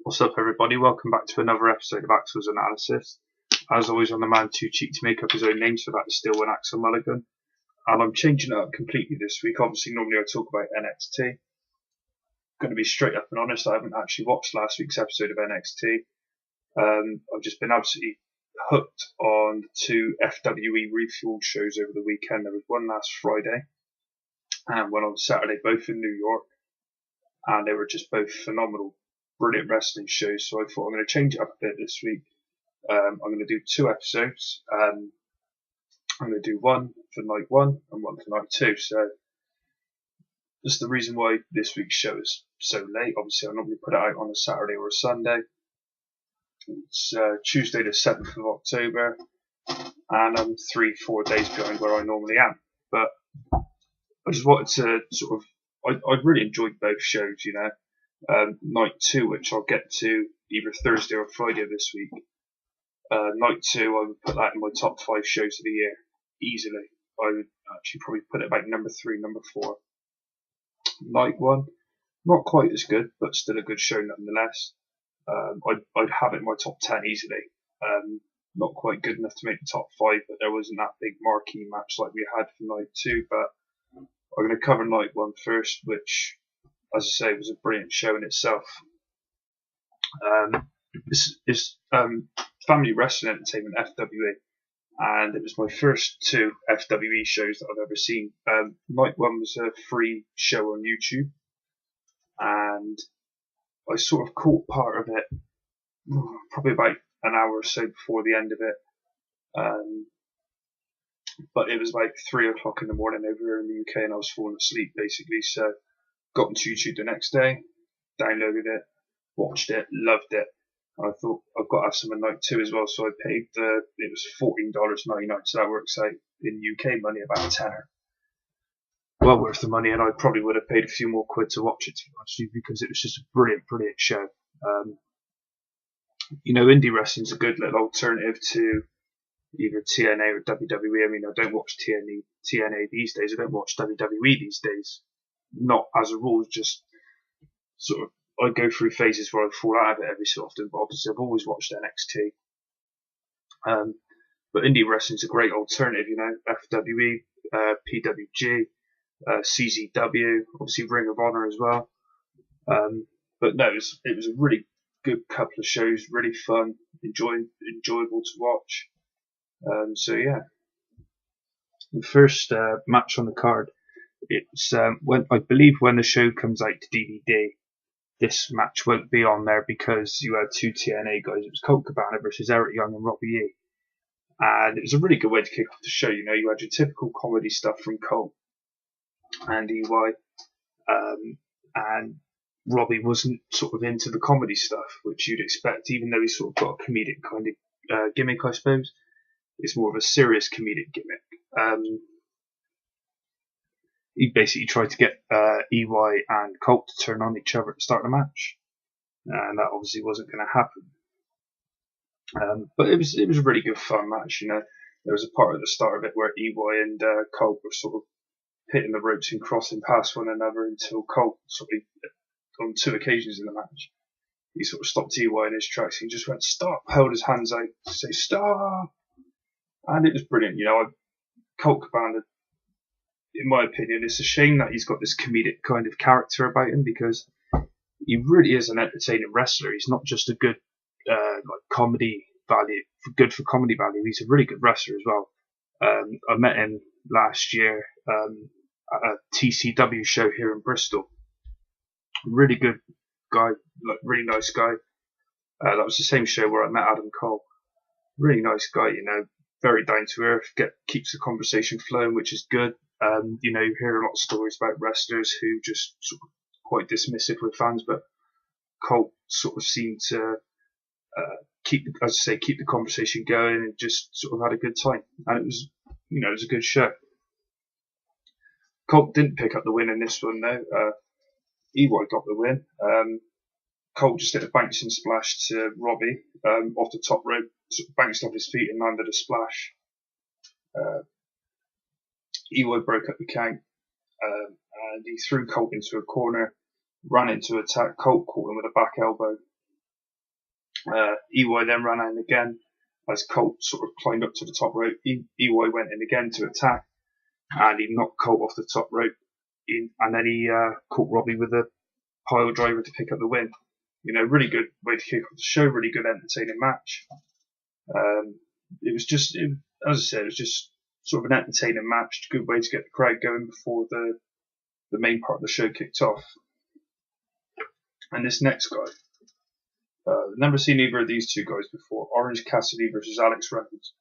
What's up, everybody? Welcome back to another episode of Axel's Analysis. As always, I'm the man too cheap to make up his own name, so that is still an Axel Mulligan. And I'm changing it up completely this week. Obviously, normally I talk about NXT. Going to be straight up and honest, I haven't actually watched last week's episode of NXT. I've just been absolutely hooked on two FWE ReFueled shows over the weekend. There was one last Friday and one on Saturday, both in New York. And they were just both phenomenal, brilliant wrestling shows. So I thought I'm going to change it up a bit this week. I'm going to do two episodes. I'm going to do one for night one and one for night two. So that's the reason why this week's show is so late. Obviously, I normally put it out on a Saturday or a Sunday. It's Tuesday the 7th of October, and I'm 3-4 days behind where I normally am. But I just wanted to sort of, I really enjoyed both shows, you know. Night two, which I'll get to either Thursday or Friday of this week. Night two, I would put that in my top 5 shows of the year, easily. I would actually probably put it about number 3, number 4. Night one, not quite as good, but still a good show nonetheless. I'd have it in my top 10 easily. Not quite good enough to make the top 5, but there wasn't that big marquee match like we had for night two. But I'm going to cover night one first, which, as I say, was a brilliant show in itself. It's Family Wrestling Entertainment, FWE, and it was my first two FWE shows that I've ever seen. Night one was a free show on YouTube, and I sort of caught part of it probably about an hour or so before the end of it. But it was about 3 o'clock in the morning over here in the UK, and I was falling asleep basically. So got onto YouTube the next day, downloaded it, watched it, loved it. And I thought I've got to have some in night two as well. So I paid it was $14.99, so that works out in UK money about a tenner. Well worth the money, and I probably would have paid a few more quid to watch it, to be honest with you, because it was just a brilliant, brilliant show. You know, indie wrestling's a good little alternative to either TNA or WWE. I mean, I don't watch TNA these days. I don't watch WWE these days. Not as a rule, just sort of, I go through phases where I fall out of it every so often, but obviously I've always watched NXT. But indie wrestling's a great alternative, you know, FWE, PWG, CZW, obviously Ring of Honor as well. But no, it was a really good couple of shows, really fun, enjoyable to watch. So yeah, the first match on the card, it's when I believe when the show comes out to DVD, this match won't be on there because you had two TNA guys. It was Colt Cabana versus Eric Young and Robbie E. And it was a really good way to kick off the show. You know, you had your typical comedy stuff from Colt and EY, and Robbie wasn't sort of into the comedy stuff, which you'd expect, even though he's sort of got a comedic kind of gimmick, I suppose. It's more of a serious comedic gimmick. He basically tried to get EY and Colt to turn on each other at the start of the match, and that obviously wasn't going to happen. But it was a really good fun match. You know, there was a part at the start of it where EY and Colt were sort of hitting the ropes and crossing past one another until Colt sort of, on 2 occasions in the match, he sort of stopped EY in his tracks and just went stop, held his hands out to say stop, and it was brilliant. You know, Colt Cabana, in my opinion, it's a shame that he's got this comedic kind of character about him, because he really is an entertaining wrestler. He's not just a good like comedy value, good for comedy value. He's a really good wrestler as well. I met him last year at a TCW show here in Bristol. Really good guy, like really nice guy. That was the same show where I met Adam Cole. Really nice guy, you know, very down to earth. Keeps the conversation flowing, which is good. You know, you hear a lot of stories about wrestlers who just sort of quite dismissive with fans, but Colt sort of seemed to keep the conversation going and just sort of had a good time. And it was, you know, it was a good show. Colt didn't pick up the win in this one though. EY got the win. Colt just did a bouncing splash to Robbie off the top rope, sort of bounced off his feet and landed a splash. EY broke up the count, and he threw Colt into a corner, ran into attack. Colt caught him with a back elbow, EY then ran in again as Colt sort of climbed up to the top rope. EY went in again to attack, and he knocked Colt off the top rope, and then he caught Robbie with a pile driver to pick up the win. You know, really good way to kick off the show, really good entertaining match. It was just, as I said, it was just sort of an entertaining match, a good way to get the crowd going before the main part of the show kicked off. And this next guy, I've never seen either of these two guys before, Orange Cassidy versus Alex Reynolds.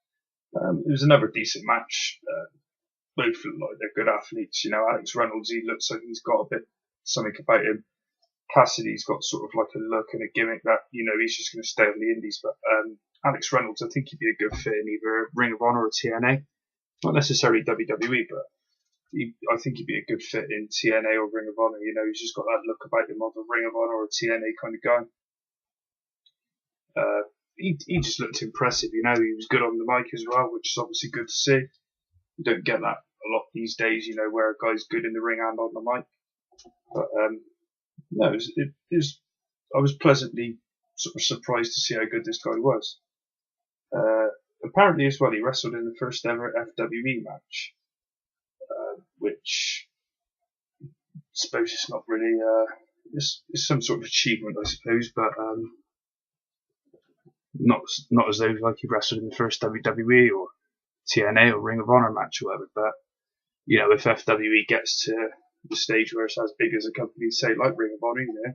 It was another decent match. Both look like they're good athletes. You know, Alex Reynolds, he looks like he's got a bit something about him. Cassidy's got sort of like a look and a gimmick that, you know, he's just going to stay on the indies. But Alex Reynolds, I think he'd be a good fit in either Ring of Honor or TNA. Not necessarily WWE, but I think he'd be a good fit in TNA or Ring of Honor. You know, he's just got that look about him of a Ring of Honor or a TNA kind of guy. He just looked impressive. You know, he was good on the mic as well, which is obviously good to see. You don't get that a lot these days, you know, where a guy's good in the ring and on the mic. But no, I was pleasantly sort of surprised to see how good this guy was. Apparently as well, he wrestled in the first ever FWE match, which I suppose it's not really, it's some sort of achievement, I suppose, but not as though like he wrestled in the first WWE or TNA or Ring of Honor match or whatever. But you know, if FWE gets to the stage where it's as big as a company, say like Ring of Honor, you know, I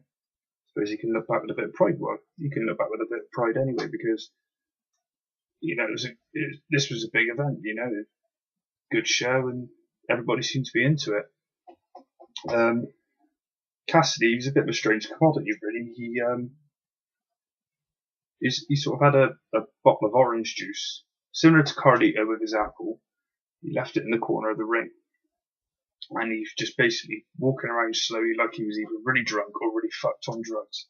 suppose you can look back with a bit of pride. Well, you can look back with a bit of pride anyway, because you know this was a big event. You know, good show, and everybody seemed to be into it. Cassidy was a bit of a strange commodity, really. He sort of had a bottle of orange juice, similar to Carlito with his apple. He left it in the corner of the ring, and he's just basically walking around slowly like he was either really drunk or really fucked on drugs.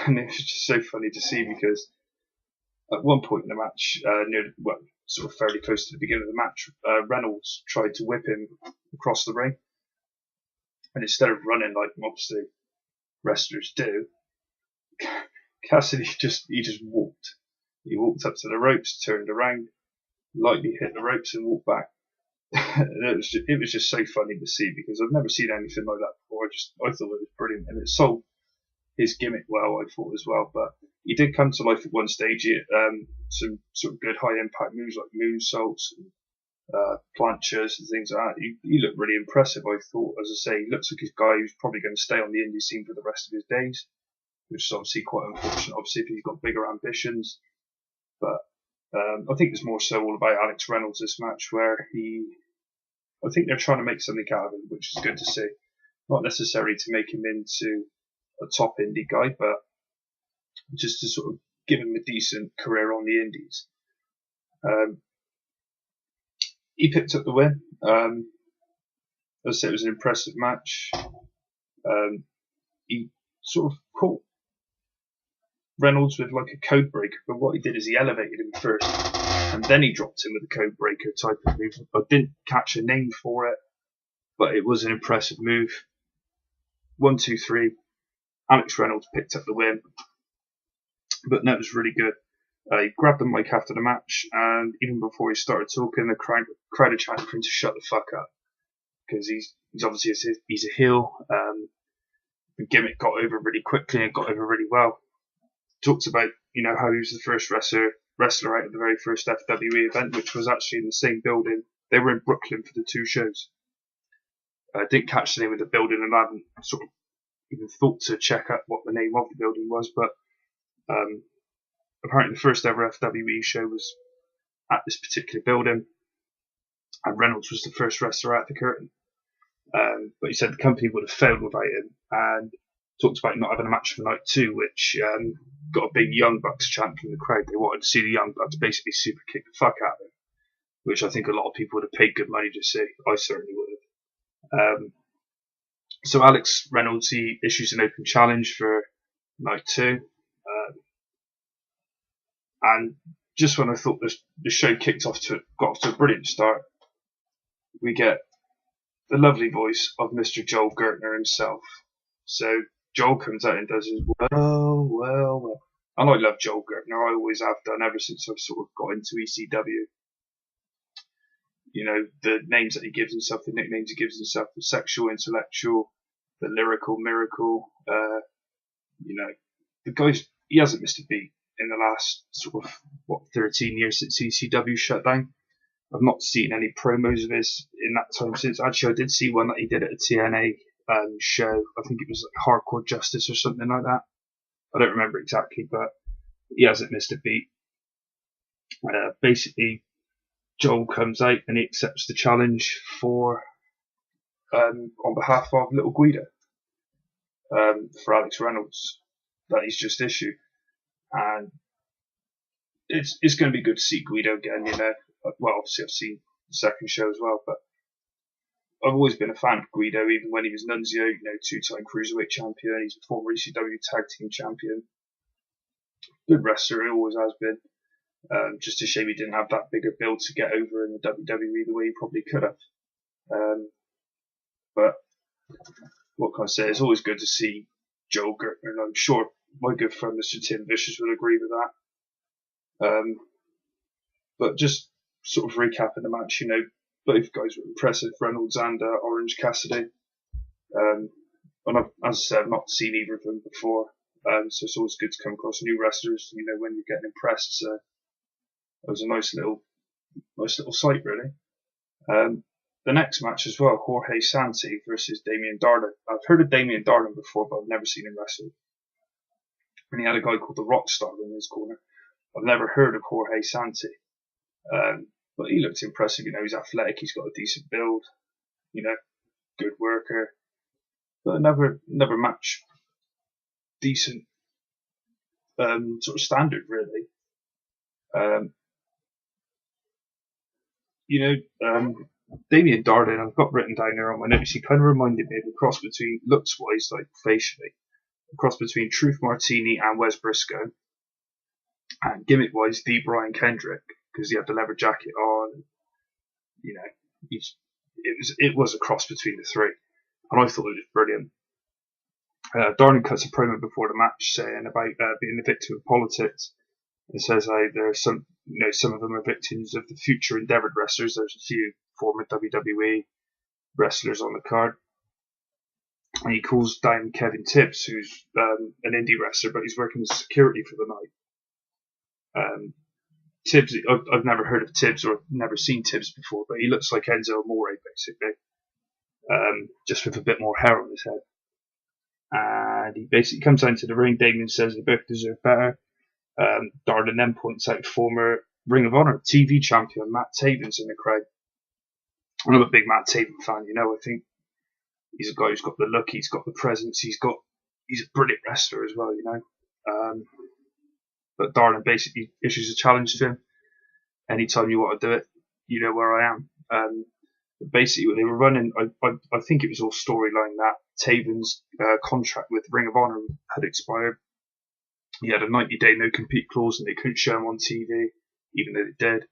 And it was just so funny to see, because at one point in the match, sort of fairly close to the beginning of the match, Reynolds tried to whip him across the ring, and instead of running like obviously wrestlers do, Cassidy just walked. He walked up to the ropes, turned around, lightly hit the ropes, and walked back. It was just so funny to see, because I've never seen anything like that before. I thought it was brilliant, and it sold his gimmick well, I thought, as well. But he did come to life at one stage. He some sort of good high impact moves like moonsaults and planchas and things like that. He looked really impressive, I thought. As I say, he looks like a guy who's probably going to stay on the indie scene for the rest of his days, which is obviously quite unfortunate, obviously, if he's got bigger ambitions. But I think it's more so all about Alex Reynolds this match, where I think they're trying to make something out of him, which is good to see. Not necessarily to make him into a top indie guy, but just to sort of give him a decent career on the indies. He picked up the win. As I said, it was an impressive match. He sort of caught Reynolds with like a code breaker, but what he did is he elevated him first, and then he dropped him with a code breaker type of move. I didn't catch a name for it, but it was an impressive move. 1, 2, 3. Alex Reynolds picked up the win, but that was really good. He grabbed the mic after the match, and even before he started talking, the crowd had chanted for him to shut the fuck up, because he's obviously he's a heel. The gimmick got over really quickly and got over really well. Talks about, you know, how he was the first wrestler out of the very first FWE event, which was actually in the same building. They were in Brooklyn for the two shows. I didn't catch the name of the building, and I haven't sort of even thought to check out what the name of the building was, but apparently the first ever FWE show was at this particular building, and Reynolds was the first wrestler out the curtain. But he said the company would have failed without him, and talked about not having a match for night 2, which got a big Young Bucks chant from the crowd. They wanted to see the Young Bucks basically super kick the fuck out of him, which I think a lot of people would have paid good money to see. I certainly would have. So Alex Reynolds, he issues an open challenge for night 2. And just when I thought the show got off to a brilliant start, we get the lovely voice of Mr. Joel Gertner himself. So Joel comes out and does his well. And I love Joel Gertner. I always have done ever since I've sort of got into ECW. You know, the names that he gives himself, the nicknames he gives himself, the sexual intellectual, the lyrical miracle. You know, the guy's, he hasn't missed a beat in the last sort of 13 years since ECW shut down. I've not seen any promos of his in that time since. Actually, I did see one that he did at a TNA show. I think it was like Hardcore Justice or something like that. I don't remember exactly, but he hasn't missed a beat. Basically, Joel comes out and he accepts the challenge for on behalf of Little Guido for Alex Reynolds that he's just issued, and it's going to be good to see Guido again. You know, well, obviously I've seen the second show as well, but I've always been a fan of Guido, even when he was Nunzio. You know, 2-time cruiserweight champion. He's a former ECW tag team champion. Good wrestler, he always has been. Just a shame he didn't have that bigger build to get over in the WWE the way he probably could have. But what can I say? It's always good to see Joel Gertner, and I'm sure my good friend Mr. Tim Vicious would agree with that. But just sort of recapping the match, you know, both guys were impressive, Reynolds and Orange Cassidy. And as I said, I've not seen either of them before, so it's always good to come across new wrestlers, you know, when you're getting impressed. So it was a nice little sight, really. The next match as well, Jorge Santi versus Damian Darlin. I've heard of Damian Darlin before, but I've never seen him wrestle. And he had a guy called the Rockstar in his corner. I've never heard of Jorge Santi. But he looked impressive, you know, he's athletic, he's got a decent build, you know, good worker. But another match, decent sort of standard, really. You know, Damian Darlin, I've got written down there on my notes, he kind of reminded me of a cross between, looks-wise, like facially, a cross between Truth Martini and Wes Briscoe, and gimmick-wise, the Brian Kendrick, because he had the leather jacket on. You know, it was a cross between the three, and I thought it was brilliant. Darlin cuts a promo before the match saying about being a victim of politics. It says how there are some, you know, some of them are victims of the future endeavoured wrestlers. There's a few former WWE wrestlers on the card, and he calls down Kevin Tibbs, who's an indie wrestler, but he's working as security for the night. Tibbs, I've never heard of Tibbs or never seen Tibbs before, but he looks like Enzo Amore basically, just with a bit more hair on his head. And he basically comes down to the ring. Damien says they both deserve better. Darlin then points out former Ring of Honor TV champion Matt Taven's in the crowd. I'm a big Matt Taven fan, you know. I think he's a guy who's got the look, he's got the presence, he's a brilliant wrestler as well, you know. But Darlin basically issues a challenge to him. Anytime you want to do it, you know where I am. Basically, when they were running, I think it was all storyline that Taven's contract with Ring of Honor had expired. He had a 90-day no-compete clause, and they couldn't show him on TV, even though they did.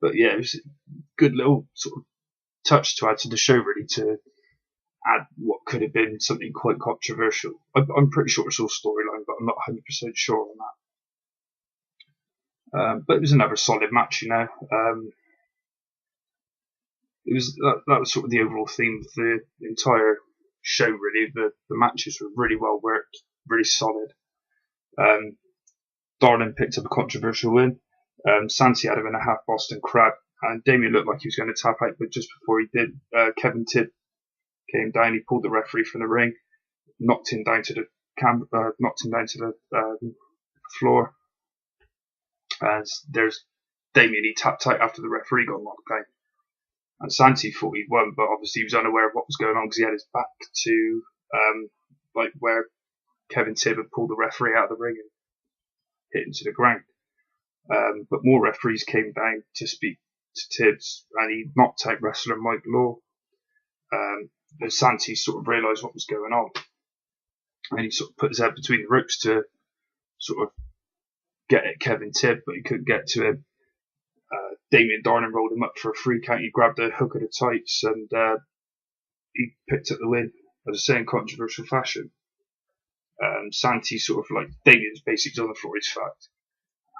But yeah, it was a good little sort of touch to add to the show, really, to add what could have been something quite controversial. I'm pretty sure it's all storyline, but I'm not 100% sure on that. But it was another solid match, you know. It was that was sort of the overall theme of the entire show, really. The matches were really well worked, really solid. Darlin picked up a controversial win. Santi had him in a half Boston Crab, and Damien looked like he was going to tap out, but just before he did, Kevin Tibb came down. He pulled the referee from the ring, knocked him down to the floor. And there's Damien. He tapped out after the referee got knocked down. And Santi thought he'd won, but obviously he was unaware of what was going on because he had his back to like where Kevin Tibb had pulled the referee out of the ring and hit him to the ground. But more referees came down to speak to Tibbs, and he knocked out wrestler Mike Law. As Santi sort of realised what was going on, and he sort of put his head between the ropes to sort of get at Kevin Tibb, but he couldn't get to him. Damian Darlin rolled him up for a 3 count. He grabbed a hook of the tights, and he picked up the win, as I say, in controversial fashion. Santi sort of like, Damien's basically on the floor, he's fucked.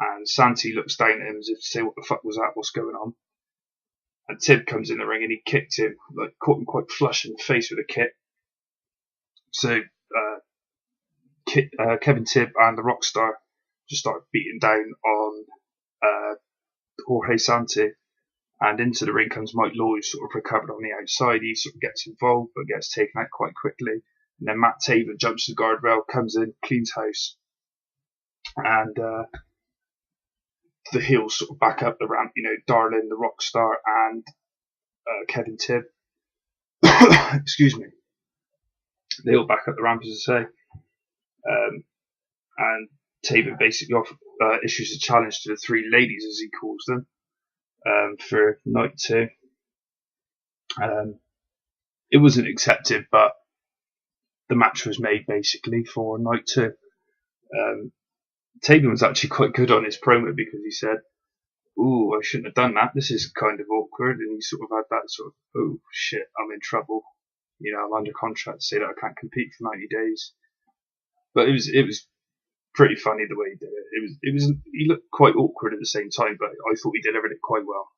And Santi looks down at him as if to say, what the fuck was that? What's going on? And Tib comes in the ring and he kicked him, like caught him quite flush in the face with a kick. So Kevin Tib and the Rockstar just started beating down on Jorge Santi. And into the ring comes Mike Law, who's sort of recovered on the outside. He sort of gets involved, but gets taken out quite quickly. And then Matt Taven jumps the guardrail, comes in, cleans house. And the heels sort of back up the ramp, Darlin, the Rockstar, and Kevin Tib. Excuse me. They all back up the ramp, as I say. And Taven basically issues a challenge to the three ladies, as he calls them, for night 2. It wasn't accepted, but the match was made basically for night 2. Taven was actually quite good on his promo because he said, "Ooh, I shouldn't have done that. This is kind of awkward." And he sort of had that sort of, "Oh shit, I'm in trouble. I'm under contract to say that I can't compete for 90 days." But it was pretty funny the way he did it. He looked quite awkward at the same time, but I thought he delivered it quite well.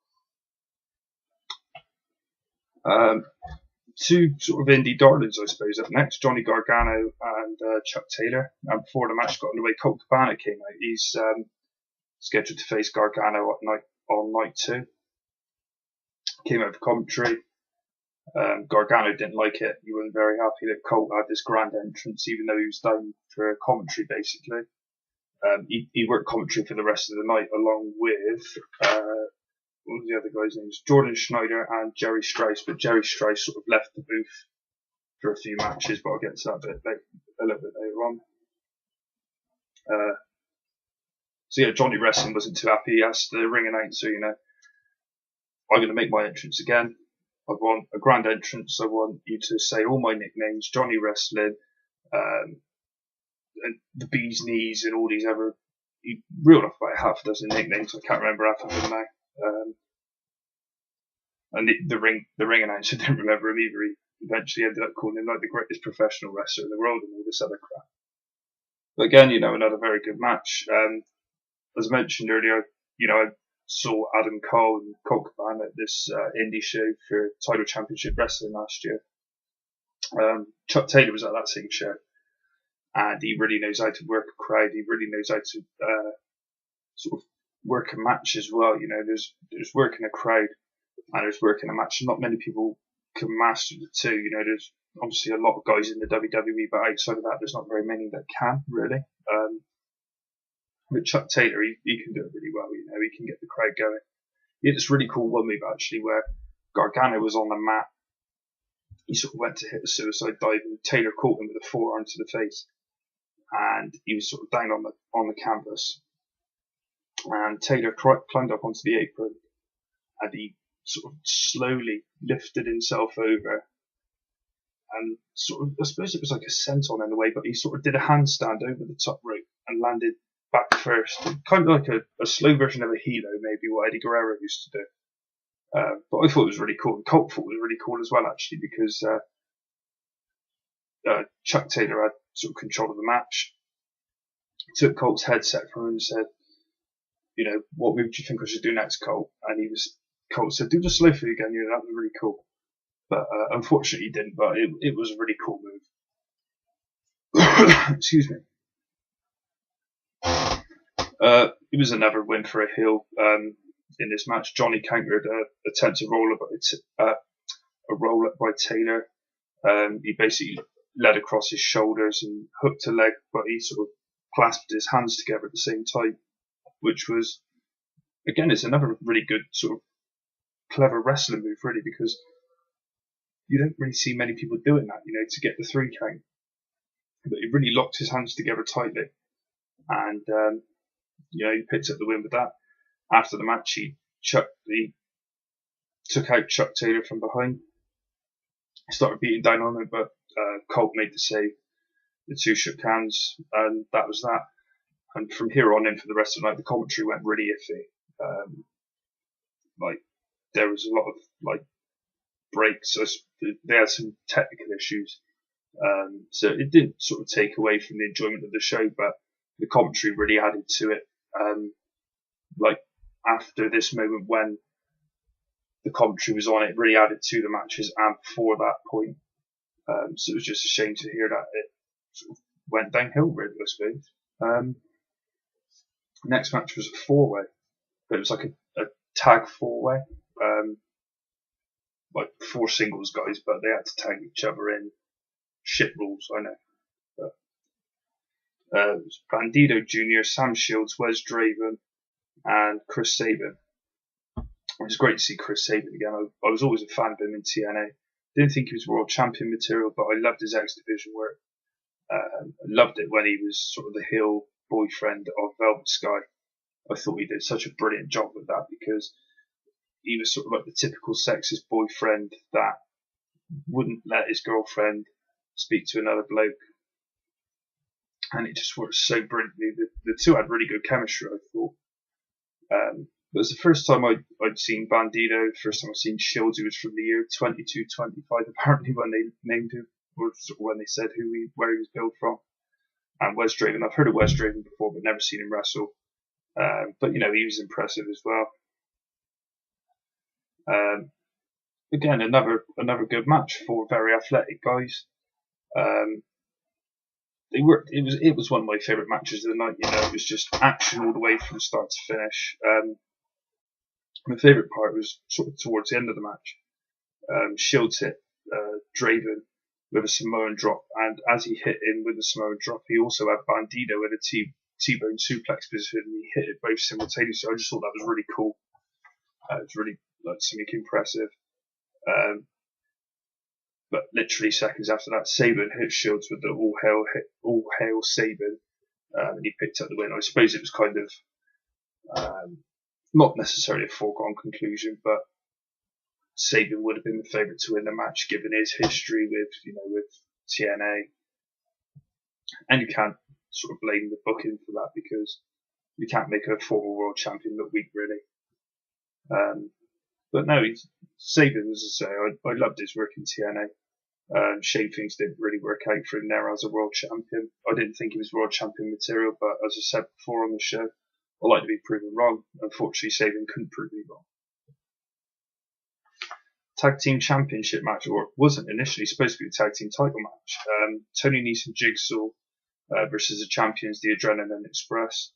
2 sort of indie darlings, I suppose, up next. Johnny Gargano and Chuck Taylor. And before the match got underway, Colt Cabana came out. He's scheduled to face Gargano on night 2. Came out for commentary. Gargano didn't like it. He wasn't very happy that Colt had this grand entrance, even though he was down for commentary, basically. He worked commentary for the rest of the night, along with what was the other guy's names? Jordan Schneider and Jerry Strauss, but Jerry Strauss sort of left the booth for a few matches, but I'll get to that a little bit later on. So yeah, Johnny Wrestling wasn't too happy. He asked the ring announcer, I'm going to make my entrance again. I want a grand entrance. I want you to say all my nicknames, Johnny Wrestling, and the Bee's Knees, and all these other. He reeled off about half a dozen nicknames. I can't remember half of them now. And the ring announcer didn't remember him either. He eventually ended up calling him like the greatest professional wrestler in the world and all this other crap. But again, another very good match. As I mentioned earlier, I saw Adam Cole and Colt Cabana at this indie show for Title Championship Wrestling last year. Chuck Taylor was at that same show, and he really knows how to work a crowd. He really knows how to sort of work a match as well. There's working a crowd and there's working a match. Not many people can master the two. There's obviously a lot of guys in the WWE, but outside of that, there's not very many that can really. But Chuck Taylor, he can do it really well. He can get the crowd going. He had this really cool one move actually where Gargano was on the mat. He sort of went to hit a suicide dive, and Taylor caught him with a forearm to the face, and he was sort of down on the canvas. And Taylor climbed up onto the apron, and he sort of slowly lifted himself over, and sort of, I suppose it was like a senton in a way, but he sort of did a handstand over the top rope and landed back first, kind of like a slow version of a helo, maybe what Eddie Guerrero used to do. But I thought it was really cool, and Colt thought it was really cool as well, actually, because Chuck Taylor had sort of control of the match. He took Colt's headset from him and said, what move do you think I should do next, Colt? And Colt said, do the slow thing again, that was really cool. But unfortunately he didn't, but it was a really cool move. Excuse me. It was another win for a heel in this match. Johnny countered a attempted roll up by Taylor. He basically led across his shoulders and hooked a leg, but he sort of clasped his hands together at the same time, which was, again, it's another really good sort of clever wrestling move, really, because you don't really see many people doing that, to get the 3 count. But he really locked his hands together tightly, and he picked up the win with that. After the match, he took out Chuck Taylor from behind. He started beating down on him, but Colt made the save. The two shook hands, and that was that. And from here on in, for the rest of the night, the commentary went really iffy. There was a lot of breaks. They had some technical issues. So it didn't sort of take away from the enjoyment of the show, but the commentary really added to it. Like after this moment when the commentary was on, it really added to the matches, and before that point. So it was just a shame to hear that it sort of went downhill, really, I suppose. Next match was a four-way, but it was like a tag four-way. Like 4 singles guys, but they had to tag each other in. Shit rules, I know. But, it was Bandido Jr., Sam Shields, Wes Draven, and Chris Sabin. It was great to see Chris Sabin again. I was always a fan of him in TNA. Didn't think he was world champion material, but I loved his X Division work. I loved it when he was sort of the heel boyfriend of Velvet Sky. I thought he did such a brilliant job with that, because he was sort of like the typical sexist boyfriend that wouldn't let his girlfriend speak to another bloke, and it just worked so brilliantly. The two had really good chemistry, I thought. It was the first time I'd seen Bandido, the first time I'd seen Shields, who was from the year 22-25, apparently, when they named him, or sort of when they said where he was billed from. And Wes Draven, I've heard of Wes Draven before, but never seen him wrestle. But, he was impressive as well. Again, another good match for very athletic guys. It was one of my favourite matches of the night. It was just action all the way from start to finish. My favourite part was sort of towards the end of the match. Shields hit Draven with a Samoan drop, and as he hit him with the Samoan drop, he also had Bandido in a T-bone suplex position, and he hit it both simultaneously. I just thought that was really cool. It was really something impressive. But literally seconds after that, Sabin hit Shields with the all hail Sabin, and he picked up the win. I suppose it was kind of not necessarily a foregone conclusion, but Sabin would have been the favourite to win the match given his history with TNA, and you can't sort of blame the booking for that, because you can't make a former world champion look weak, really. But no, Sabin, as I say, I loved his work in TNA. Shame things didn't really work out for him there as a world champion. I didn't think he was world champion material, but as I said before on the show, I like to be proven wrong. Unfortunately, Sabin couldn't prove me wrong. Tag team championship match, or it wasn't initially supposed to be a tag team title match. Tony Nese and Jigsaw versus the champions, the Adrenaline Express,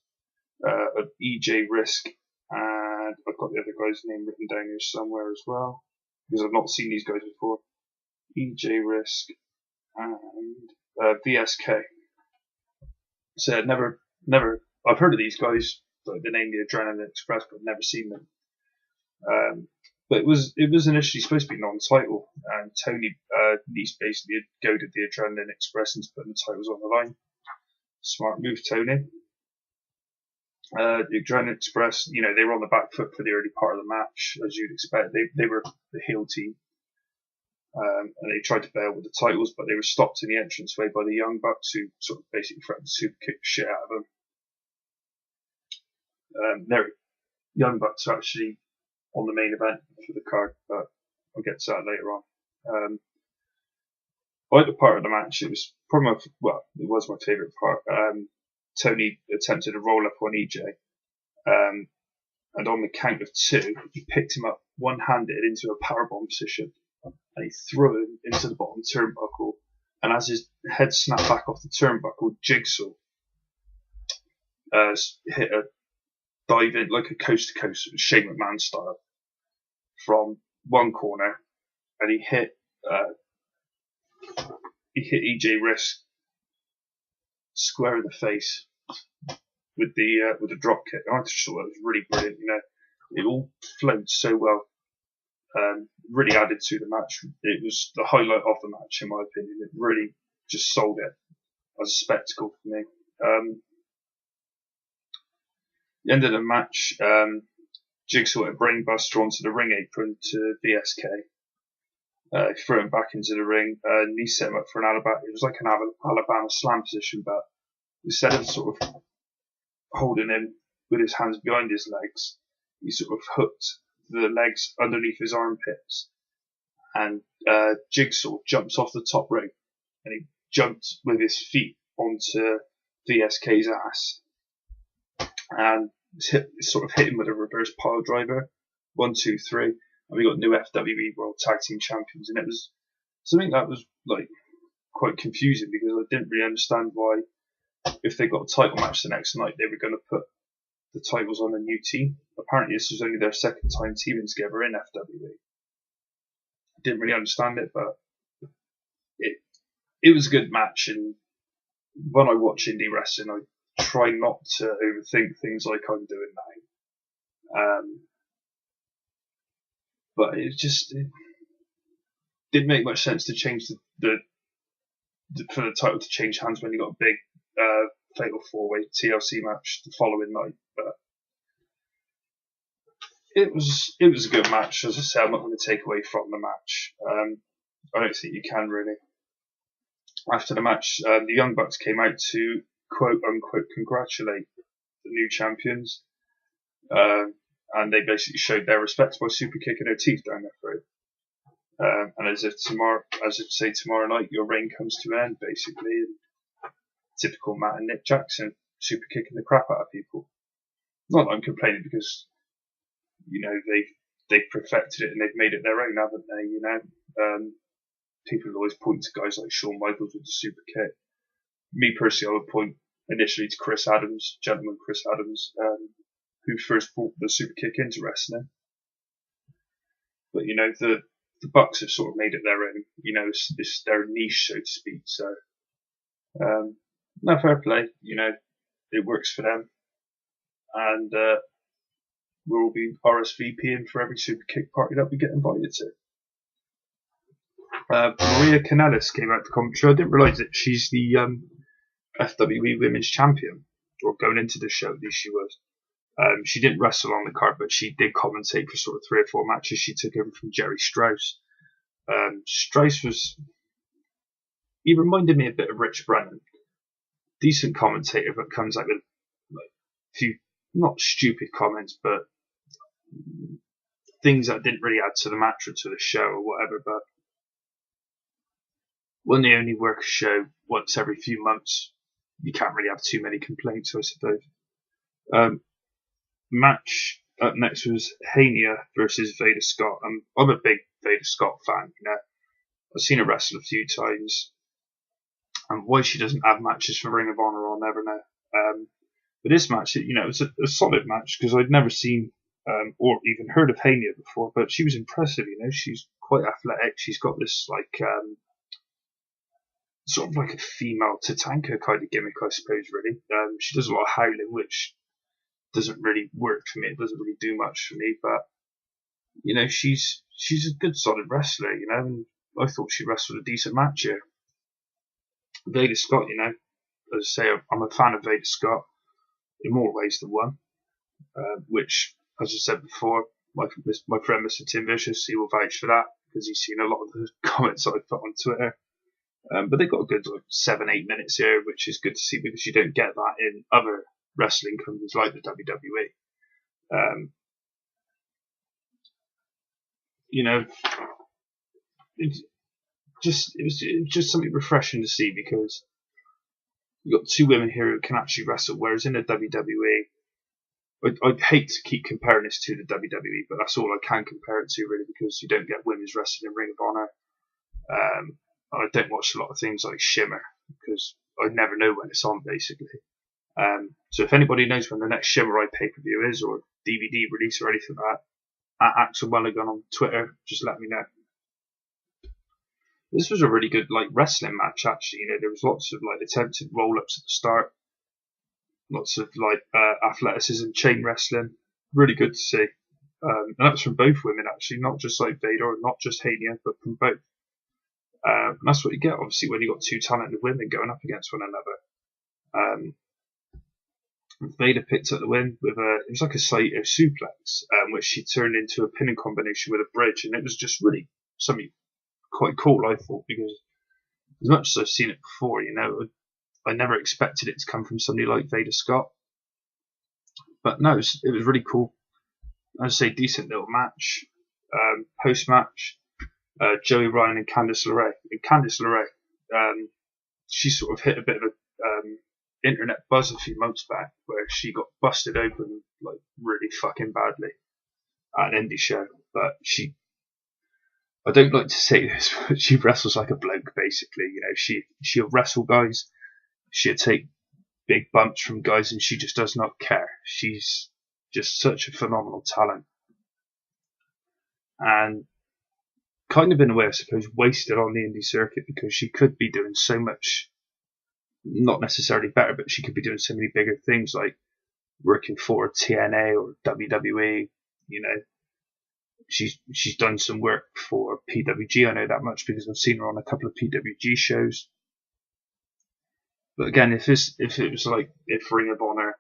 of EJ Risk, and I've got the other guy's name written down here somewhere as well, because I've not seen these guys before. EJ Risk and VSK. So never. I've heard of these guys, like the name the Adrenaline Express, but I've never seen them. But it was initially supposed to be non-title, and Tony Nese basically goaded the Adrenaline Express into putting the titles on the line. Smart move, Tony. The Adrenaline Express, they were on the back foot for the early part of the match, as you'd expect. They were the heel team. And they tried to bail with the titles, but they were stopped in the entranceway by the Young Bucks, who sort of basically threatened to super kick the shit out of them. Their Young Bucks are actually on the main event for the card, but I'll get to that later on. I like the part of the match. It was probably it was my favourite part. Tony attempted a roll up on EJ, and on the count of 2, he picked him up one-handed into a powerbomb position, and he threw him into the bottom turnbuckle. And as his head snapped back off the turnbuckle, Jigsaw hit a dive in, like a coast to coast, Shane McMahon style, from one corner, and he hit EJ Risk square in the face with the drop kick. I just thought that was really brilliant. It all flowed so well. Really added to the match. It was the highlight of the match, in my opinion. It really just sold it as a spectacle for me. The end of the match, Jigsaw hit a brainbuster onto the ring apron to VSK. He threw him back into the ring, and he set him up for an Alabama. It was like an Alabama slam position, but instead of sort of holding him with his hands behind his legs, he sort of hooked the legs underneath his armpits, and Jigsaw jumps off the top rope and he jumped with his feet onto VSK's ass and sort of hit him with a reverse pile driver. 1, 2, 3, and we got new FWE World Tag Team Champions, and it was something that was like quite confusing because I didn't really understand why, if they got a title match the next night, they were going to put the titles on a new team. Apparently, this was only their second time teaming together in FWE. I didn't really understand it, but it was a good match. And when I watch indie wrestling, I try not to overthink things like I'm doing now. But it didn't make much sense to change for the title to change hands when you got a big fatal 4-way TLC match the following night. But it was a good match. As I say, I'm not going to take away from the match. I don't think you can really. After the match, the Young Bucks came out to quote unquote congratulate the new champions, and they basically showed their respect by super kicking their teeth down their throat. And as if tomorrow night your reign comes to an end, basically. And typical Matt and Nick Jackson, super kicking the crap out of people. Not that I'm complaining, because they've perfected it and they've made it their own, haven't they? People always point to guys like Shawn Michaels with the super kick. Me personally, I would point initially to Chris Adams, gentleman Chris Adams, who first brought the super kick into wrestling. But the Bucks have sort of made it their own. It's their niche, so to speak. So, no, fair play. It works for them, and we'll be RSVPing for every super kick party that we get invited to. Maria Kanellis came out to commentary. I didn't realise that she's the FWE Women's Champion, or going into the show, at least she was. She didn't wrestle on the card, but she did commentate for sort of 3 or 4 matches. She took over from Jerry Strauss. Strauss he reminded me a bit of Rich Brennan. Decent commentator, but comes out with like a few not stupid comments, but things that didn't really add to the match or to the show or whatever. But when they only work a show once every few months, you can't really have too many complaints, I suppose. Match up next was Hania versus Veda Scott. I'm a big Veda Scott fan. I've seen her wrestle a few times, and why she doesn't have matches for Ring of Honor, I'll never know. But this match, it was a solid match, because I'd never seen or even heard of Hania before, but she was impressive. She's quite athletic. She's got this sort of like a female Tatanka kind of gimmick, I suppose. Really, she does a lot of howling, which doesn't really work for me. It doesn't really do much for me, but she's a good solid wrestler, and I thought she wrestled a decent match here. Veda Scott, as I say, I'm a fan of Veda Scott in more ways than one, which, as I said before, my friend Mr. Tim Vicious, he will vouch for that, because he's seen a lot of the comments I've put on Twitter. But they've got a good 7-8 minutes here, which is good to see, because you don't get that in other wrestling companies like the WWE. It was just something refreshing to see, because you've got 2 women here who can actually wrestle, whereas in the WWE, I'd hate to keep comparing this to the WWE, but that's all I can compare it to, really, because you don't get women's wrestling in Ring of Honor. I don't watch a lot of things like Shimmer, because I never know when it's on, basically. So if anybody knows when the next Shimmer pay-per-view is, or DVD release or anything like that, at Axel Mulligan on Twitter, just let me know. This was a really good wrestling match, actually. There was lots of attempted roll-ups at the start, lots of athleticism, chain wrestling. Really good to see. And that was from both women, actually, not just Veda or not just Hania, but from both. And that's what you get, obviously, when you got 2 talented women going up against one another. Veda picked up the win with it was like a Saito suplex, which she turned into a pinning combination with a bridge, and it was just really something quite cool, I thought, because as much as I've seen it before, I never expected it to come from somebody like Veda Scott. But no, it was really cool. I'd say decent little match. Post match, Joey Ryan and Candice LeRae. she sort of hit a bit of a internet buzz a few months back, where she got busted open like really fucking badly at an indie show. But I don't like to say this, but she wrestles like a bloke, basically. You know, she'll wrestle guys, she'll take big bumps from guys, and she just does not care. She's just such a phenomenal talent, and kind of in a way, I suppose, wasted on the indie circuit, because she could be doing so much, not necessarily better, but she could be doing so many bigger things, like working for TNA or WWE. You know, she's done some work for PWG. I know that much because I've seen her on a couple of PWG shows. But again, if it was like if Ring of Honor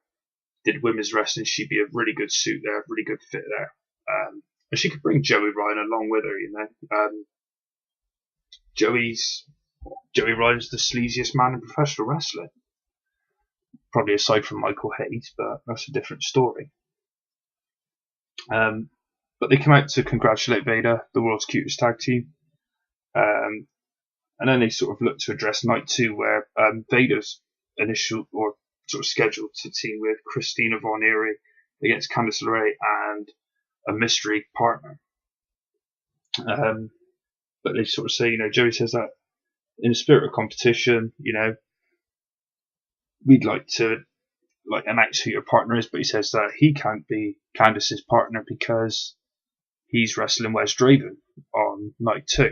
did women's wrestling, she'd be a really good suit there, really good fit there. And she could bring Joey Ryan along with her, you know. Joey Ryan's the sleaziest man in professional wrestling, probably aside from Michael Hayes, but that's a different story. But they come out to congratulate Vader, the world's cutest tag team. And then they sort of look to address night 2, where Vader's initial or sort of scheduled to team with Christina Von Eerie against Candice LeRae and a mystery partner. But they sort of say, you know, Joey says that in the spirit of competition, you know, we'd like to announce who your partner is, but he says that he can't be Candice's partner because he's wrestling Wes Draven on night 2.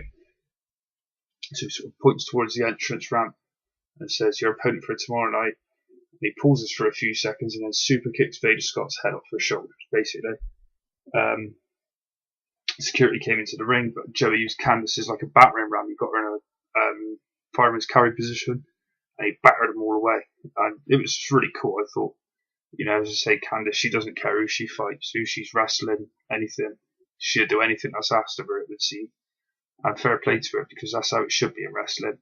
So he sort of points towards the entrance ramp and says, your opponent for tomorrow night. And he pauses for a few seconds and then super kicks Vader Scott's head off her shoulders, basically. Security came into the ring, but Joey used Candice as like a battering ram. He got her in a fireman's carry position, and he battered them all away. And it was really cool, I thought. You know, as I say, Candice, she doesn't care who she fights, who she's wrestling, anything. She'll do anything that's asked of her, it would seem. And fair play to her, because that's how it should be in wrestling.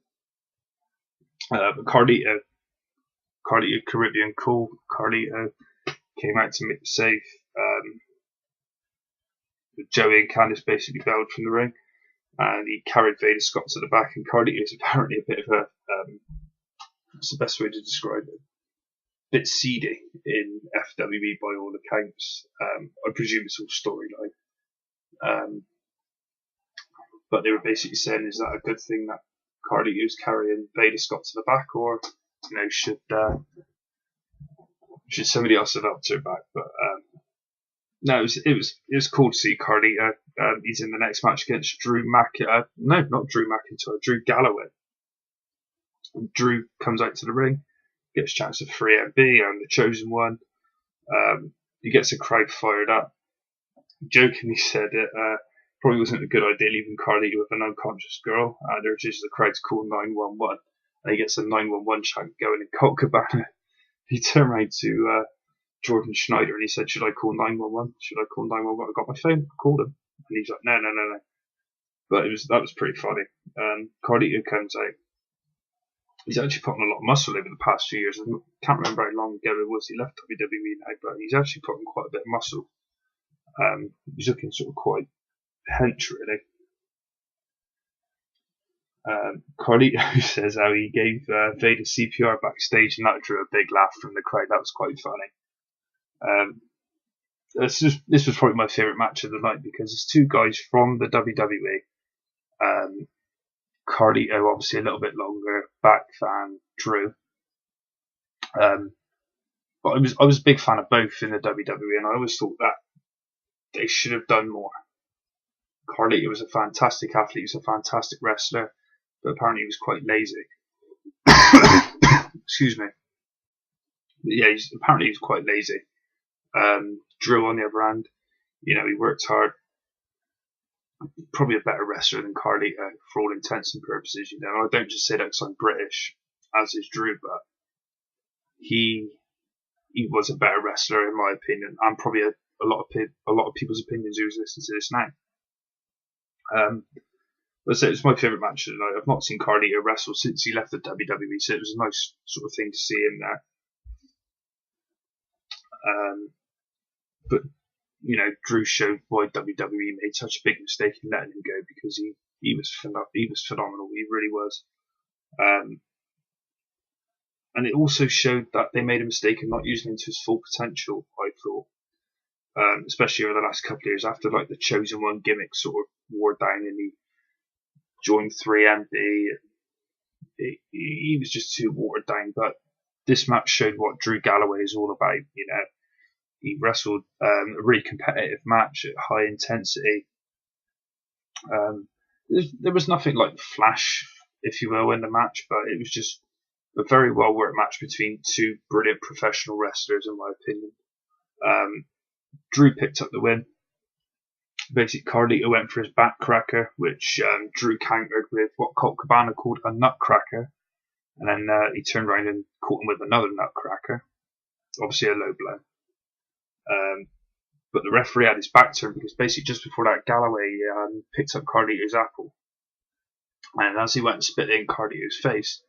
But Carlito, Caribbean Cool, Carlito came out to make the save. Joey and Candice basically bailed from the ring, and he carried Vader Scott to the back, and Carlito is apparently a bit of a, what's the best way to describe it? A bit seedy in FWE by all accounts. I presume it's all storyline. But they were basically saying, is that a good thing that Carlito's carrying Vader Scott to the back, or, you know, should somebody else have helped her back? But no, it was cool to see Carlito. He's in the next match against Drew Galloway. And Drew comes out to the ring, gets a chance of 3MB and the Chosen One. He gets the crowd fired up. Jokingly said it probably wasn't a good idea leaving Carlito with an unconscious girl, and urges the crowd to call 911. And he gets a 911 chant going in Colt Cabana. He turned around to Jordan Schneider and he said, should I call 911? Should I call 911? I got my phone, I called him. And he's like, no. But that was pretty funny. Carlito comes out. He's actually put on a lot of muscle over the past few years. I can't remember how long ago it was he left WWE now, but he's actually put on quite a bit of muscle. He's looking sort of quite hench, really. Carlito says how he gave Vader CPR backstage, and that drew a big laugh from the crowd. That was quite funny. This was probably my favourite match of the night, because it's two guys from the WWE. Carlito obviously a little bit longer back than Drew. But I was a big fan of both in the WWE, and I always thought that they should have done more. Carlito was a fantastic athlete, he was a fantastic wrestler, but apparently he was quite lazy. Excuse me. But yeah, apparently he was quite lazy. Drew, on the other hand, you know, he worked hard. Probably a better wrestler than Carlito for all intents and purposes, you know. I don't just say that because I'm British, as is Drew, but he was a better wrestler in my opinion, and probably a lot of people's opinions who's listening to this now. But so it's my favourite match of the night. I've not seen Carlito wrestle since he left the WWE, so it was a nice sort of thing to see him there. But you know, Drew showed why WWE made such a big mistake in letting him go, because he was phenomenal. He really was. And it also showed that they made a mistake in not using him to his full potential, I thought. Especially over the last couple of years after like the Chosen One gimmick sort of wore down and he joined 3MB. He was just too watered down. But this match showed what Drew Galloway is all about. You know, he wrestled a really competitive match at high intensity. There was nothing like flash, if you will, in the match, but it was just a very well worked match between two brilliant professional wrestlers, in my opinion. Drew picked up the win. Basically, Carlito went for his back cracker, which Drew countered with what Colt Cabana called a nutcracker. And then he turned around and caught him with another nutcracker. Obviously a low blow. But the referee had his back turned because basically just before that, Galloway picked up Carlito's apple. And as he went and spit it in Carlito's face,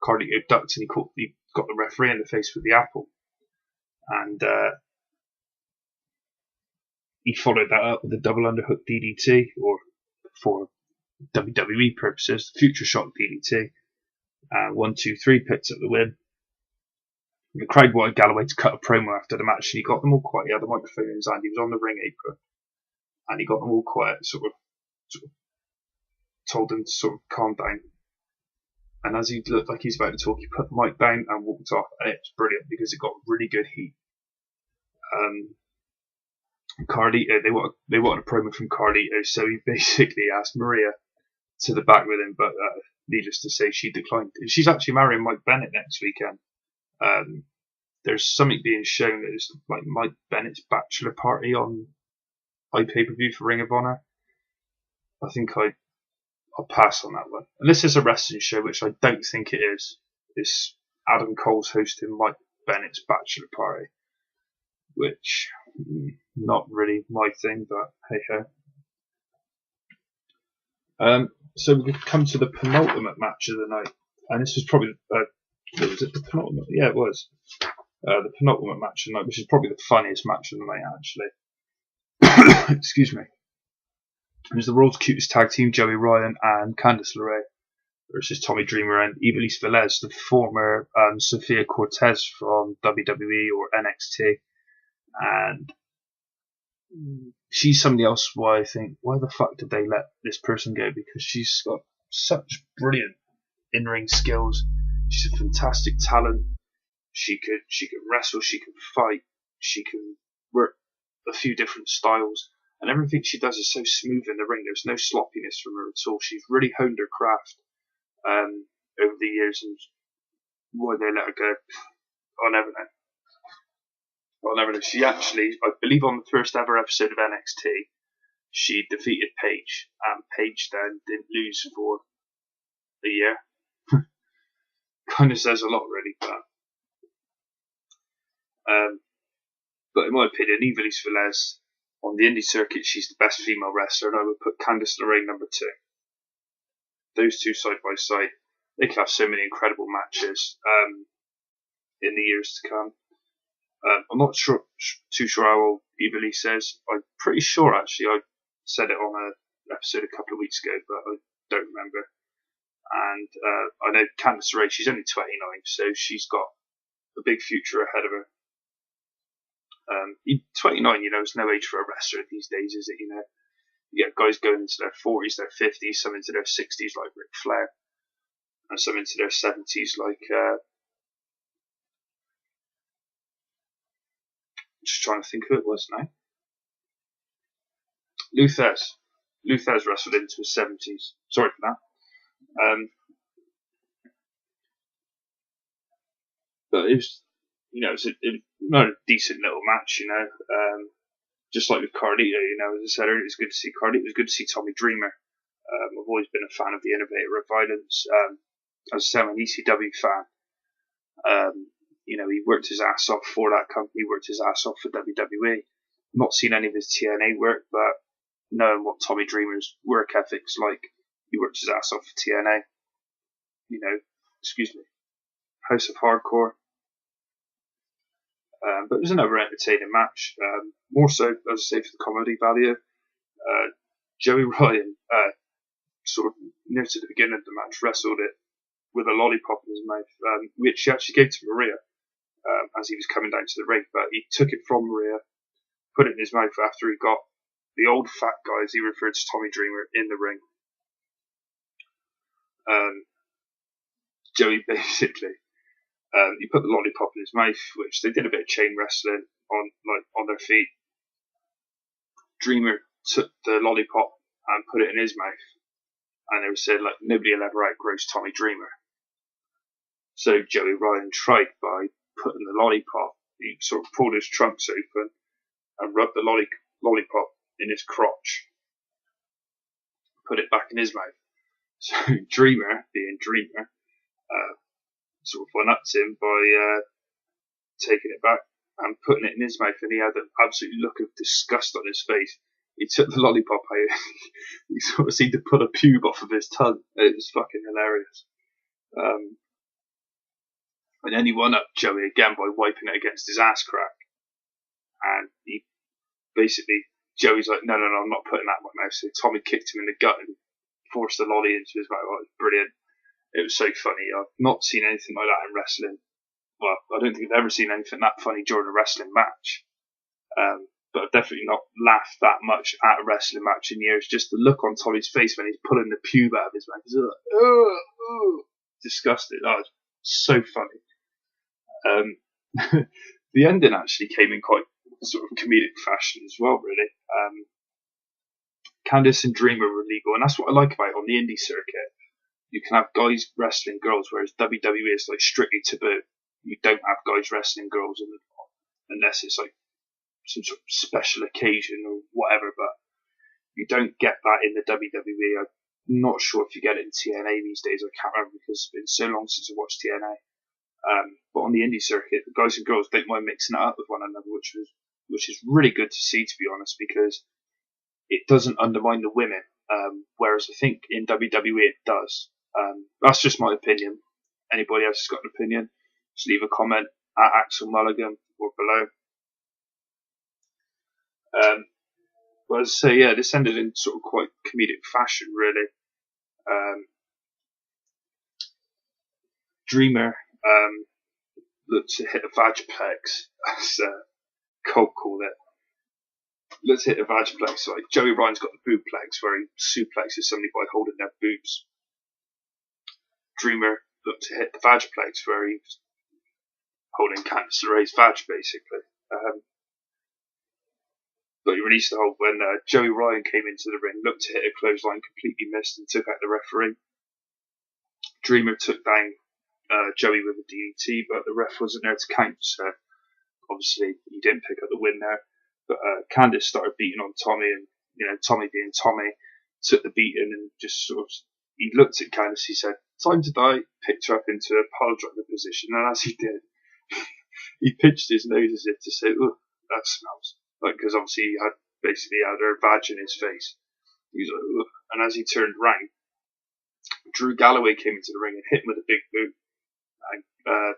Carlito ducked and he got the referee in the face with the apple. And he followed that up with a double underhook DDT, or for WWE purposes, Future Shock DDT. 1, 2, 3 picked up the win. The crowd wanted Galloway to cut a promo after the match, and he got them all quiet. He had the microphone in his hand, he was on the ring apron, and he got them all quiet, sort of told them to sort of calm down. And as he looked like he's about to talk, he put the mic down and walked off, and it was brilliant because it got really good heat. Carlito, they wanted a promo from Carlito, so he basically asked Maria to the back with him, but needless to say, she declined. She's actually marrying Mike Bennett next weekend. There's something being shown that is like Mike Bennett's bachelor party on iPPV for Ring of Honor. I think I'll pass on that one. And this is a wrestling show, which I don't think it is. It's Adam Cole's hosting Mike Bennett's bachelor party, which not really my thing, but hey ho. So we come to the penultimate match of the night, and this was probably was it the penultimate? Yeah, it was the penultimate match of the night, which is probably the funniest match of the night, actually. Excuse me. It was the world's cutest tag team, Joey Ryan and Candice LeRae, versus Tommy Dreamer and Ivelisse Velez, the former Sofia Cortez from WWE or NXT. And she's somebody else why I think, why the fuck did they let this person go? Because she's got such brilliant in-ring skills. She's a fantastic talent. She can wrestle, she can fight, she can work a few different styles, and everything she does is so smooth in the ring. There's no sloppiness from her at all. She's really honed her craft over the years, and why they let her go, I'll never know. I'll never know. She actually, I believe on the first ever episode of NXT, she defeated Paige, and Paige then didn't lose for a year. Kind of says a lot, really, but in my opinion, Ivelisse Velez on the indie circuit, she's the best female wrestler, and I would put Candice LeRae number 2. Those two side by side, they could have so many incredible matches in the years to come. I'm not too sure how old Ivelisse is. I'm pretty sure, actually, I said it on an episode a couple of weeks ago, but I don't remember. And I know Candice LeRae, she's only 29, so she's got a big future ahead of her. 29, is no age for a wrestler these days, is it? You get guys going into their 40s, their 50s, some into their 60s like Ric Flair, and some into their 70s like just trying to think who it was now. Luthez wrestled into his 70s. Sorry for that. But it was, it was not a decent little match, just like with Carlito, as I said earlier, it was good to see Carlito, it was good to see Tommy Dreamer. I've always been a fan of the Innovator of Violence. As I said, I'm an ECW fan. He worked his ass off for that company, worked his ass off for WWE. Not seen any of his TNA work, but knowing what Tommy Dreamer's work ethic's like, he worked his ass off for TNA. House of Hardcore. But it was another entertaining match. More so, as I say, for the comedy value. Joey Ryan, sort of near to the beginning of the match, wrestled it with a lollipop in his mouth, which he actually gave to Maria as he was coming down to the ring. But he took it from Maria, put it in his mouth after he got the old fat guy, as he referred to Tommy Dreamer, in the ring. Joey basically, he put the lollipop in his mouth, which they did a bit of chain wrestling on their feet. Dreamer took the lollipop and put it in his mouth, and they said like nobody will ever outgrow Tommy Dreamer. So Joey Ryan tried by putting the lollipop. He sort of pulled his trunks open and rubbed the lollipop in his crotch, put it back in his mouth. So Dreamer, being Dreamer, sort of one-upped him by taking it back and putting it in his mouth, and he had an absolute look of disgust on his face. He took the lollipop out. He sort of seemed to pull a pube off of his tongue. It was fucking hilarious. And then he one-upped Joey again by wiping it against his ass crack. And he basically, Joey's like, no, I'm not putting that in my mouth. So Tommy kicked him in the gut and forced the lolly into his mouth. Oh, it was brilliant. It was so funny. I've not seen anything like that in wrestling. Well, I don't think I've ever seen anything that funny during a wrestling match. But I've definitely not laughed that much at a wrestling match in years. Just the look on Tommy's face when he's pulling the pube out of his mouth. He's like, disgusted. Oh, it's so funny. The ending actually came in quite sort of comedic fashion as well, really. Candice and Dreamer were legal, and that's what I like about it on the indie circuit. You can have guys wrestling girls, whereas WWE is like strictly taboo. You don't have guys wrestling girls unless it's like some sort of special occasion or whatever, but you don't get that in the WWE. I'm not sure if you get it in TNA these days. I can't remember because it's been so long since I watched TNA. But on the indie circuit, the guys and girls don't mind mixing it up with one another, which is really good to see, to be honest, because it doesn't undermine the women, whereas I think in WWE it does. That's just my opinion. Anybody else has got an opinion, just leave a comment at Axel Mulligan or below. But as I say, yeah, this ended in sort of quite comedic fashion, really. Dreamer looked to hit a vagiplex, as Cole called it. Looked to hit a vagiplex. Like Joey Ryan's got the boobplex, where he suplexes somebody by holding their boobs. Dreamer looked to hit the vagiplex, where he's holding Candice LeRae's vag, basically. But he released the hold when Joey Ryan came into the ring, looked to hit a clothesline, completely missed, and took out the referee. Dreamer took down Joey with a DDT, but the ref wasn't there to count, so obviously he didn't pick up the win there. But Candice started beating on Tommy, and Tommy being Tommy, took the beating and just sort of, he looked at Candice, he said, "Time to die," picked her up into a pile driver position, and as he did, he pinched his nose as if to say, "Oh, that smells." Like, because obviously he had her vag in his face. He was like, "Ugh." And as he turned round, Drew Galloway came into the ring and hit him with a big boot. And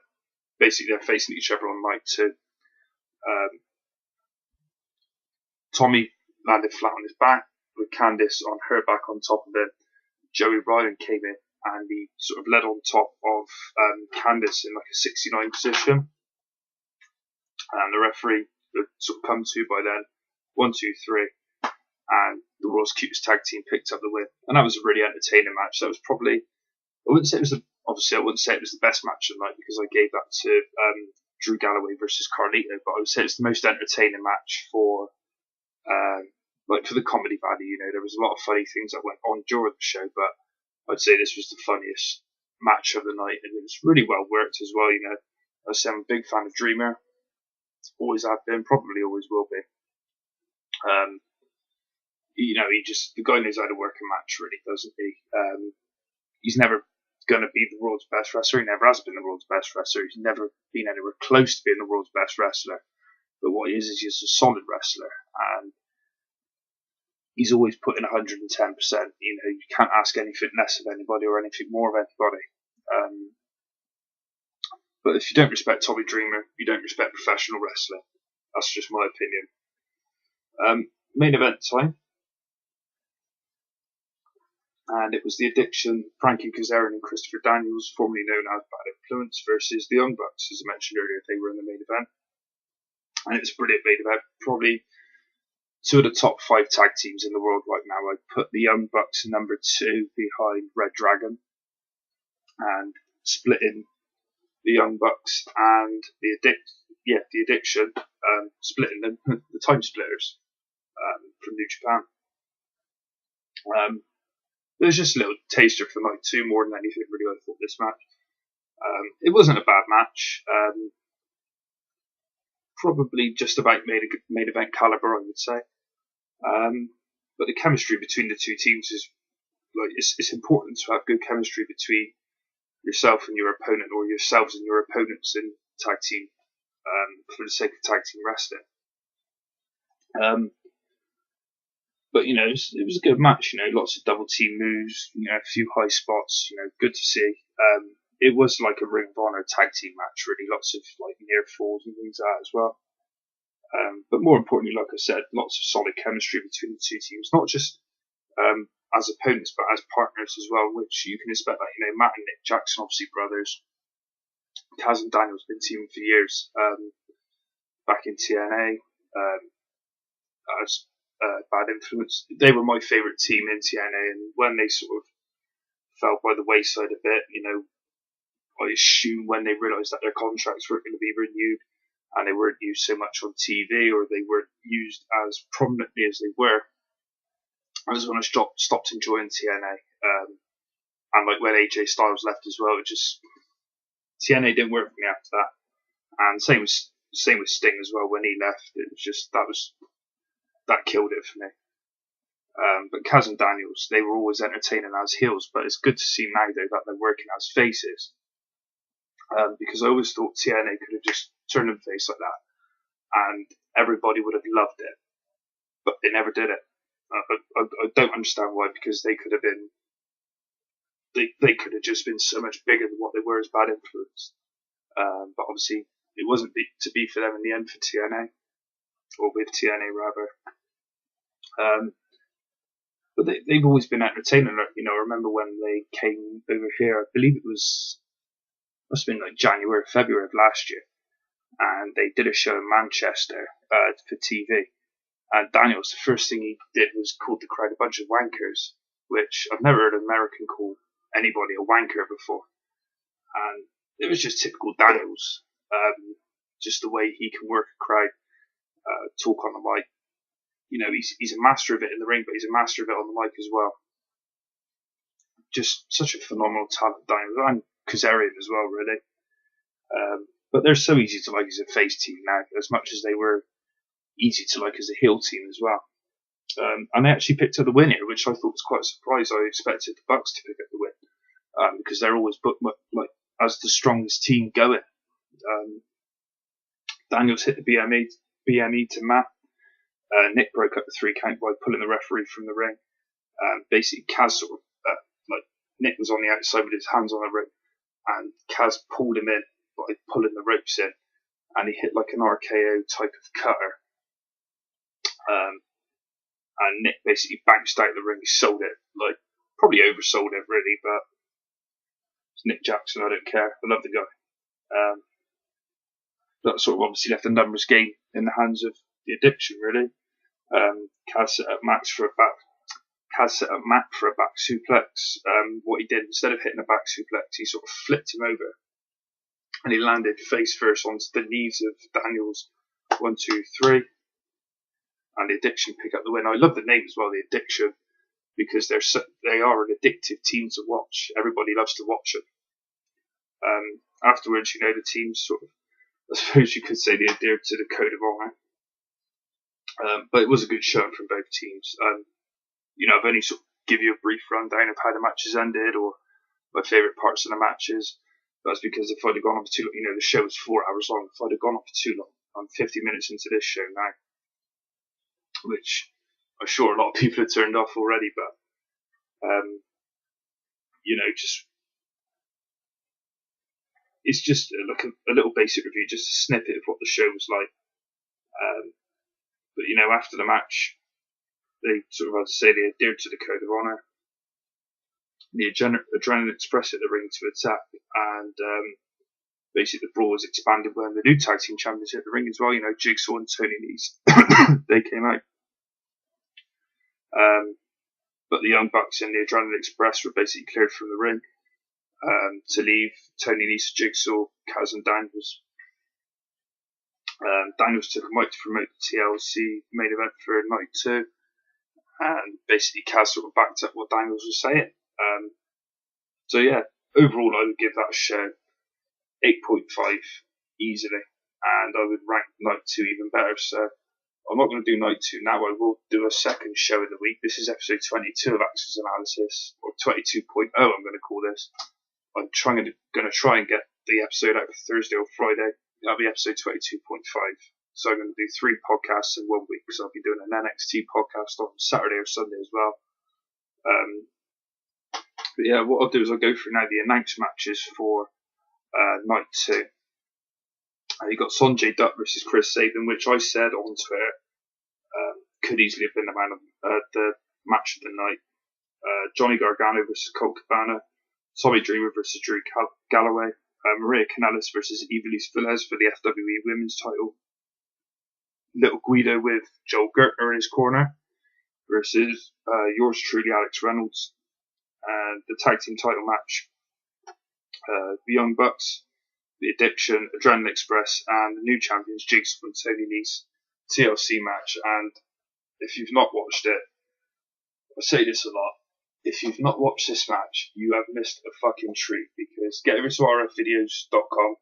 basically they're facing each other on night 2. Tommy landed flat on his back with Candice on her back on top of him. Joey Ryan came in and he sort of led on top of Candice in like a 69 position. And the referee had sort of come to by then. 1, 2, 3. And the World's Cutest Tag Team picked up the win. And that was a really entertaining match. That was probably, I wouldn't say it was the best match of the night because I gave that to Drew Galloway versus Carlito, but I would say it's the most entertaining match for the comedy value. There was a lot of funny things that went on during the show, but I'd say this was the funniest match of the night, and it was really well worked as well. I say I'm a big fan of Dreamer. Always have been, probably always will be. The guy knows how to work a match, really, doesn't he? He's never going to be the world's best wrestler. He never has been the world's best wrestler. He's never been anywhere close to being the world's best wrestler. But what he is he's a solid wrestler, and he's always put in 110%. You can't ask anything less of anybody or anything more of anybody. But if you don't respect Tommy Dreamer, you don't respect professional wrestling. That's just my opinion. Main event time. And it was the Addiction, Frankie Kazarian and Christopher Daniels, formerly known as Bad Influence, versus the Young Bucks. As I mentioned earlier, they were in the main event. And it was a brilliant main event. Probably two of the top 5 tag teams in the world right now. I'd put the Young Bucks number 2 behind Red Dragon, and splitting the Young Bucks and the Addiction, splitting them, the Time Splitters from New Japan. It was just a little taster for night 2 more than anything really. I thought this match. It wasn't a bad match. Probably just about main event caliber, I would say. But the chemistry between the two teams is like it's important to have good chemistry between yourself and your opponent, or yourselves and your opponents in tag team, for the sake of tag team wrestling. But it was a good match. Lots of double team moves. A few high spots. Good to see. It was like a Ring of Honor tag team match, really. Lots of like near falls and things like that as well. But more importantly, like I said, lots of solid chemistry between the two teams, not just as opponents, but as partners as well, which you can expect that, Matt and Nick Jackson, obviously brothers. Kaz and Daniel's been teaming for years, back in TNA, as Bad Influence. They were my favourite team in TNA, and when they sort of fell by the wayside a bit, I assume when they realised that their contracts weren't going to be renewed, and they weren't used so much on TV, or they weren't used as prominently as they were, I was when I stopped enjoying TNA. And like when AJ Styles left as well, TNA didn't work for me after that. And same with Sting as well. When he left, it was just that killed it for me. But Kaz and Daniels, they were always entertaining as heels, but it's good to see now though that they're working as faces. Because I always thought TNA could have just turned them face like that, and everybody would have loved it, but they never did it. I don't understand why, because they could have been, they could have just been so much bigger than what they were as Bad Influence. But obviously, it wasn't to be for them in the end for TNA, or with TNA rather. But they've always been entertaining. I remember when they came over here, I believe it must have been like January, February of last year, and they did a show in Manchester for TV. And Daniels, the first thing he did was called the crowd a bunch of wankers, which I've never heard an American call anybody a wanker before. And it was just typical Daniels, just the way he can work a crowd, talk on the mic. He's a master of it in the ring, but he's a master of it on the mic as well. Just such a phenomenal talent, Daniels, and Kazarian as well, really. But they're so easy to like as a face team now, as much as they were easy to like as a heel team as well. And they actually picked up the win here, which I thought was quite a surprise. I expected the Bucks to pick up the win, because they're always booked like as the strongest team going. Daniels hit the BME to Matt. Nick broke up the 3 count by pulling the referee from the ring. Basically, Kaz sort of Nick was on the outside with his hands on the rope, and Kaz pulled him in by pulling the ropes in, and he hit like an RKO type of cutter. And Nick basically bounced out of the ring. He sold it, like probably oversold it really, but it's Nick Jackson. I don't care. I love the guy. That sort of obviously left a numbers game in the hands of the Addiction, really. Kaz set up Matt for a back suplex. What he did, instead of hitting a back suplex, he sort of flipped him over, and he landed face first onto the knees of Daniels. 1, 2, 3, and the Addiction pick up the win. I love the name as well, the Addiction, because they are an addictive team to watch. Everybody loves to watch them. Afterwards, the teams sort of, I suppose you could say, they adhered to the code of honour. But it was a good showing from both teams. I've only sort of give you a brief rundown of how the matches ended, or my favourite parts of the matches. That's because if I'd have gone on for too long, the show was 4 hours long. If I'd have gone on for too long, I'm 50 minutes into this show now, which I'm sure a lot of people have turned off already, but, it's just like a little basic review, just a snippet of what the show was like. But after the match, they sort of, as I say, they adhered to the code of honour. the Adrenaline Express at the ring to attack, and basically the brawl was expanded when the new tag team champions hit the ring as well. You know, Jigsaw and Tony Nese, they came out. But the Young Bucks and the Adrenaline Express were basically cleared from the ring to leave Tony Nese, Jigsaw, Kaz and Daniels. Daniels took a mic to promote the TLC main event for night 2, and basically Kaz sort of backed up what Daniels was saying. So yeah, overall I would give that show 8.5 easily, and I would rank night 2 even better. So I'm not going to do night 2 now. I will do a second show of the week. This is episode 22 of Axel's Analysis, or 22.0 I'm going to call this. I'm going to try and get the episode out for Thursday or Friday. That'll be episode 22.5. So I'm going to do 3 podcasts in 1 week, because I'll be doing an NXT podcast on Saturday or Sunday as well. But yeah, what I'll do is I'll go through now the announced matches for night 2. You got Sonjay Dutt versus Chris Sabin, which I said on Twitter could easily have been the match of the night. Johnny Gargano versus Colt Cabana, Tommy Dreamer versus Drew Galloway, Maria Kanellis versus Ivelisse Velez for the FWE Women's title, Little Guido with Joel Gertner in his corner versus yours truly, Alex Reynolds, and the tag team title match, the Young Bucks, the Addiction, Adrenaline Express, and the new champions Jigsaw and Tony Nese TLC match. And if you've not watched it, I say this a lot, if you've not watched this match, you have missed a fucking treat, because get over to rfvideos.com,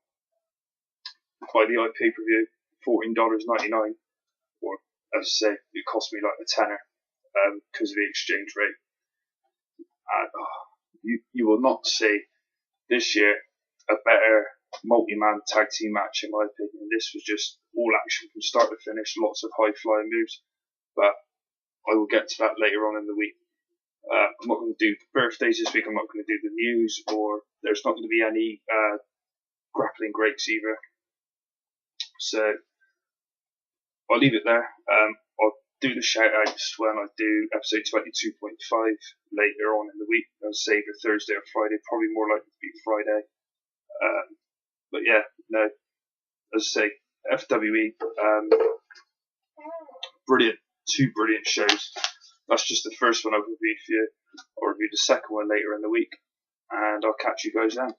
buy the iPPV, $14.99, or as I say, it cost me like a tenner because of the exchange rate. And you will not see this year a better multi-man tag team match, in my opinion. This was just all action from start to finish, lots of high flying moves, but I will get to that later on in the week. I'm not going to do the birthdays this week, I'm not going to do the news, or there's not going to be any grappling greats either. So I'll leave it there. I'll do the shout outs when I do episode 22.5 later on in the week. I'll say either Thursday or Friday, probably more likely to be Friday. But yeah, no, as I say, FWE, brilliant, 2 brilliant shows. That's just the first one I've reviewed for you. I'll review the second one later in the week, and I'll catch you guys then.